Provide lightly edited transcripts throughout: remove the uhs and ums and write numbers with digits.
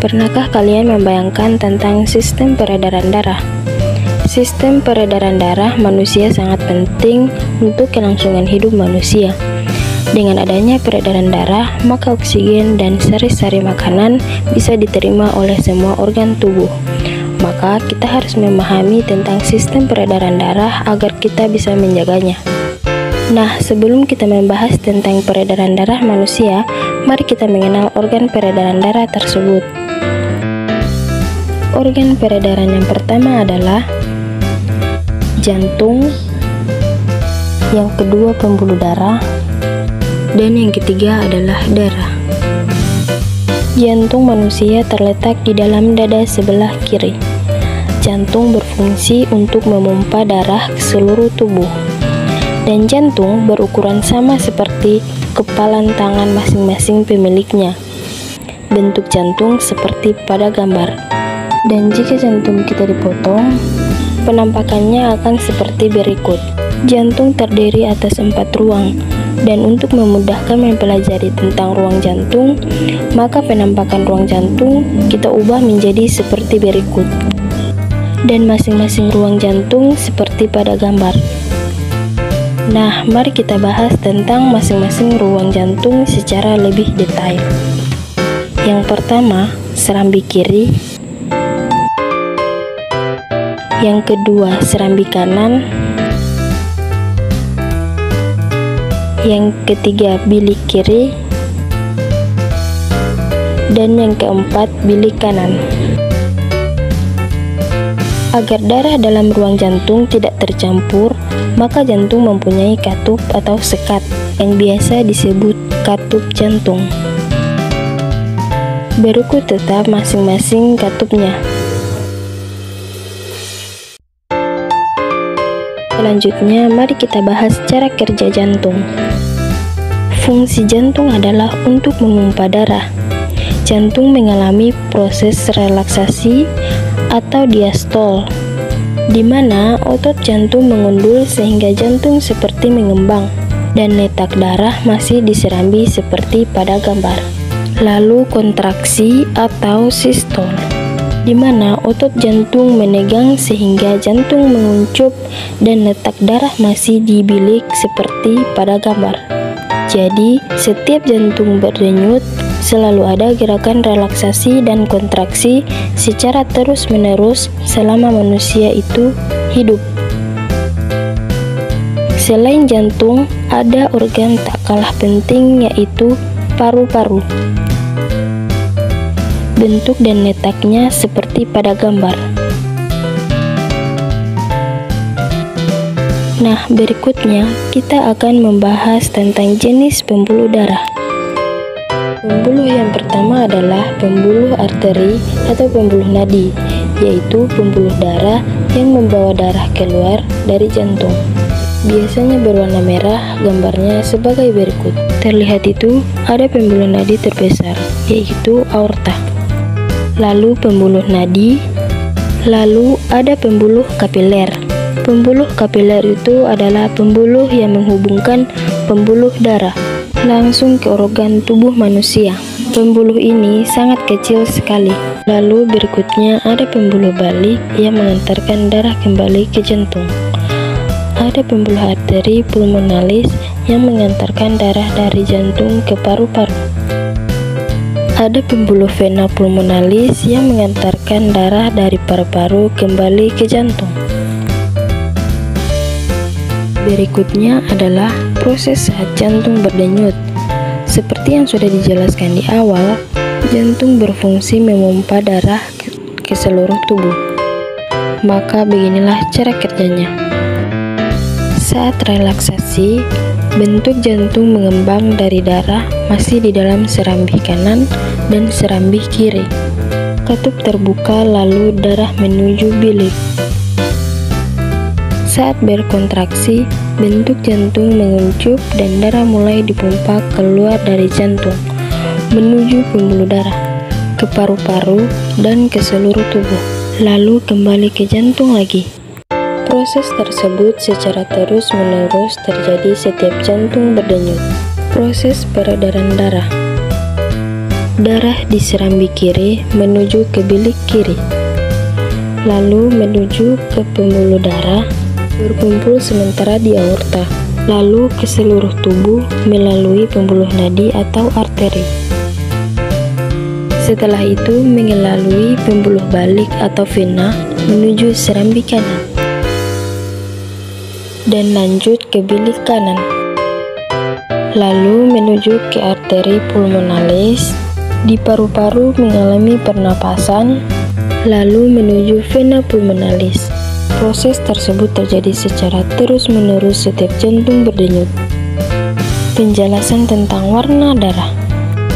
Pernahkah kalian membayangkan tentang sistem peredaran darah? Sistem peredaran darah manusia sangat penting untuk kelangsungan hidup manusia. Dengan adanya peredaran darah, maka oksigen dan sari-sari makanan bisa diterima oleh semua organ tubuh. Maka kita harus memahami tentang sistem peredaran darah agar kita bisa menjaganya. Nah, sebelum kita membahas tentang peredaran darah manusia, mari kita mengenal organ peredaran darah tersebut. Organ peredaran yang pertama adalah jantung, yang kedua pembuluh darah, dan yang ketiga adalah darah. Jantung manusia terletak di dalam dada sebelah kiri. Jantung berfungsi untuk memompa darah ke seluruh tubuh. Dan jantung berukuran sama seperti kepalan tangan masing-masing pemiliknya. Bentuk jantung seperti pada gambar. Dan jika jantung kita dipotong, penampakannya akan seperti berikut. Jantung terdiri atas 4 ruang, dan untuk memudahkan mempelajari tentang ruang jantung, maka penampakan ruang jantung kita ubah menjadi seperti berikut. Dan masing-masing ruang jantung seperti pada gambar. Nah, mari kita bahas tentang masing-masing ruang jantung secara lebih detail. Yang pertama, serambi kiri. Yang kedua, serambi kanan. Yang ketiga, bilik kiri. Dan yang keempat, bilik kanan. Agar darah dalam ruang jantung tidak tercampur, maka jantung mempunyai katup atau sekat yang biasa disebut katup jantung. Berikut tetap masing-masing katupnya. Selanjutnya, mari kita bahas cara kerja jantung. Fungsi jantung adalah untuk memompa darah. Jantung mengalami proses relaksasi atau diastol, di mana otot jantung mengundul sehingga jantung seperti mengembang, dan letak darah masih diserambi seperti pada gambar. Lalu kontraksi atau sistol, di mana otot jantung menegang sehingga jantung menguncup dan letak darah masih di bilik seperti pada gambar. Jadi, setiap jantung berdenyut, selalu ada gerakan relaksasi dan kontraksi secara terus-menerus selama manusia itu hidup. Selain jantung, ada organ tak kalah penting yaitu paru-paru. Bentuk dan letaknya seperti pada gambar. Nah, berikutnya kita akan membahas tentang jenis pembuluh darah. Pembuluh yang pertama adalah pembuluh arteri atau pembuluh nadi, yaitu pembuluh darah yang membawa darah keluar dari jantung. Biasanya berwarna merah, gambarnya sebagai berikut. Terlihat itu ada pembuluh nadi terbesar, yaitu aorta. Lalu pembuluh nadi, lalu ada pembuluh kapiler. Pembuluh kapiler itu adalah pembuluh yang menghubungkan pembuluh darah langsung ke organ tubuh manusia. Pembuluh ini sangat kecil sekali. Lalu berikutnya ada pembuluh balik yang mengantarkan darah kembali ke jantung. Ada pembuluh arteri pulmonalis yang mengantarkan darah dari jantung ke paru-paru. Ada pembuluh vena pulmonalis yang mengantarkan darah dari paru-paru kembali ke jantung. Berikutnya adalah proses saat jantung berdenyut. Seperti yang sudah dijelaskan di awal, jantung berfungsi memompa darah ke seluruh tubuh. Maka beginilah cara kerjanya. Saat relaksasi, bentuk jantung mengembang dari darah masih di dalam serambi kanan dan serambi kiri. Katup terbuka lalu darah menuju bilik. Saat berkontraksi, bentuk jantung menguncup dan darah mulai dipompa keluar dari jantung, menuju pembuluh darah, ke paru-paru, dan ke seluruh tubuh, lalu kembali ke jantung lagi. Proses tersebut secara terus-menerus terjadi setiap jantung berdenyut. Proses peredaran darah. darah di serambi kiri menuju ke bilik kiri, lalu menuju ke pembuluh darah, berkumpul sementara di aorta, lalu ke seluruh tubuh melalui pembuluh nadi atau arteri. Setelah itu melalui pembuluh balik atau vena menuju serambi kanan, dan lanjut ke bilik kanan, lalu menuju ke arteri pulmonalis, di paru-paru mengalami pernapasan, lalu menuju vena pulmonalis. Proses tersebut terjadi secara terus-menerus setiap jantung berdenyut. Penjelasan tentang warna darah.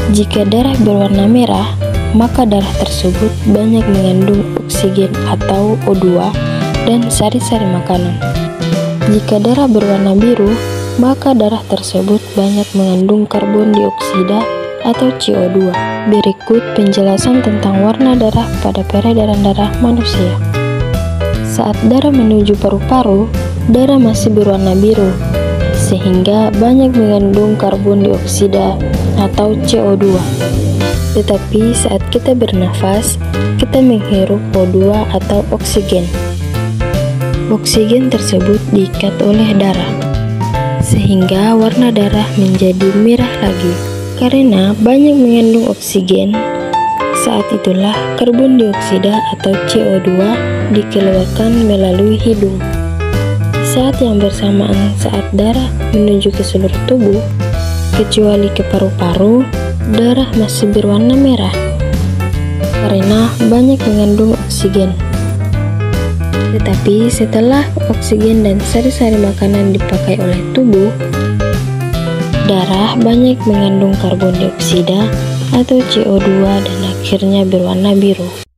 Jika darah berwarna merah, maka darah tersebut banyak mengandung oksigen atau O2 dan sari-sari makanan. Jika darah berwarna biru, maka darah tersebut banyak mengandung karbon dioksida atau CO2. Berikut penjelasan tentang warna darah pada peredaran darah manusia. Saat darah menuju paru-paru, darah masih berwarna biru, sehingga banyak mengandung karbon dioksida atau CO2. Tetapi saat kita bernafas, kita menghirup O2 atau oksigen. Oksigen tersebut diikat oleh darah, sehingga warna darah menjadi merah lagi. Karena banyak mengandung oksigen, saat itulah karbon dioksida atau CO2 dikeluarkan melalui hidung. Saat yang bersamaan saat darah menuju ke seluruh tubuh, kecuali ke paru-paru, darah masih berwarna merah karena banyak mengandung oksigen. Tetapi setelah oksigen dan sari-sari makanan dipakai oleh tubuh, darah banyak mengandung karbon dioksida atau CO2 dan akhirnya berwarna biru.